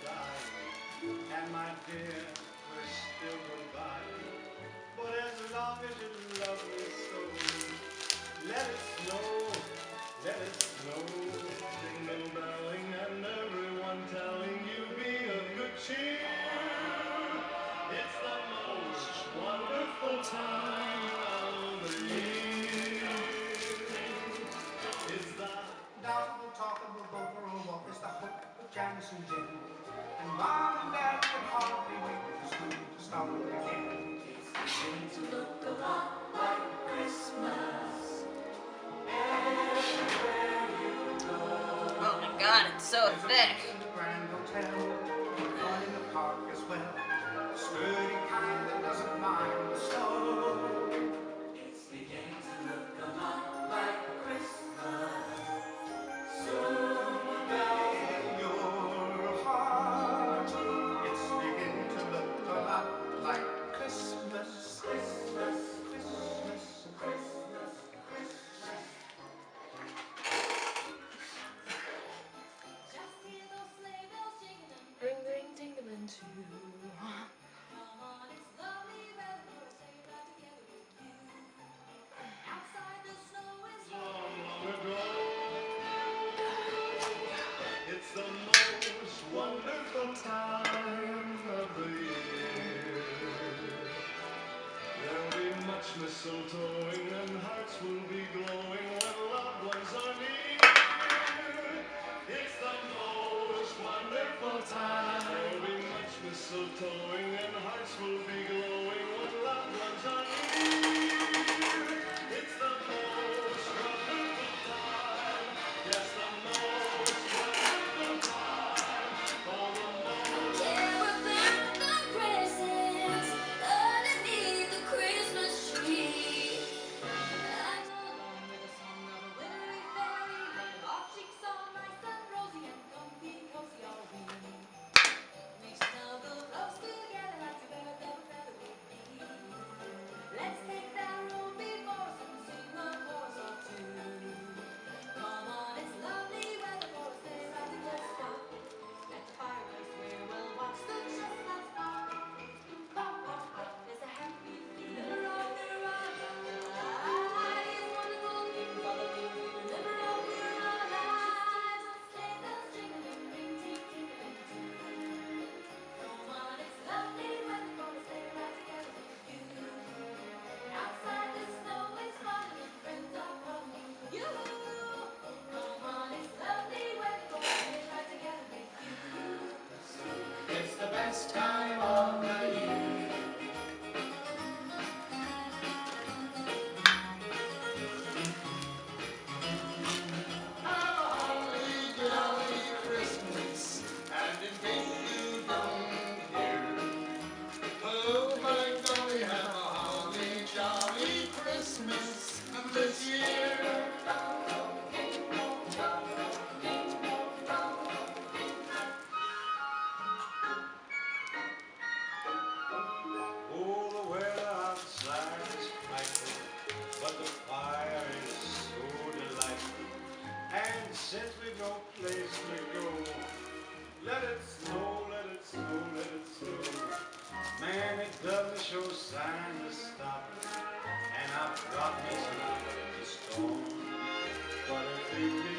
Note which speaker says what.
Speaker 1: die. And my dear, we're still goodbye. But as long as you love me so, let it snow, let it snow. Jingle belling and everyone telling you be of good cheer. It's the most wonderful time of the year. It's the
Speaker 2: Doubtful talk and we'll go for a walk. It's the hope of Janice and Jim. And Mom and Dad can hardly wait for school to start again.
Speaker 3: It's beginning to look a lot like Christmas everywhere you go.
Speaker 4: Oh my god, it's so thick.
Speaker 2: In the Grand Hotel, fun in the park as well. A sturdy kind that doesn't mind the snow.
Speaker 3: It's beginning to look a lot like Christmas. Soon the bells
Speaker 2: In your heart, it's beginning to look a lot like Christmas.
Speaker 3: Christmas,
Speaker 2: Christmas,
Speaker 3: Christmas, Christmas.
Speaker 5: Just hear those sleigh bells jingling.
Speaker 4: Ring, ring, tingling too.
Speaker 5: Come on, it's lovely weather for a sleigh ride together with you. Outside the snow is
Speaker 1: long, long ago. It's the most wonderful time of the year. There'll be much mistletoeing and hearts will be glowing when loved ones are near. It's the most wonderful time. There'll be much mistletoeing and hearts will be glowing when loved ones are near. It's the most wonderful time. Yes, the most wonderful time. Oh, the most.
Speaker 5: Yeah, we're burning the presents underneath the Christmas tree. I'm along with the song of a wintry fairy, when our cheeks all nice and rosy and comfy, cozy are we. We snuggle close together like a feather, feather, feather would be. Let's take that road before us and sing a chorus or two. Come on, it's lovely weather for a sleigh ride to just stop at the fireplace where we'll watch the chestnuts pop. Pop, pop, pop, there's a happy feeling. Never wrong, never wrong. These wonderful things all the things we remember all through our lives. Sleigh bells jingling, ring, ting, tingling too. Come on, it's lovely weather for a sleigh ride together with you. Outside the snow is falling and friends are calling you. Come on, it's lovely weather for a sleigh ride together with you.
Speaker 2: it's the best time of the year. Have a holly jolly Christmas, and in case you don't hear, oh my golly, have a holly jolly Christmas this year.
Speaker 1: Oh, the weather outside is frightful, but the fire is so delightful. And since we've no place to go, let it snow, let it snow, let it snow. Man, it doesn't show signs of stopping, and I've got me some storm. But if it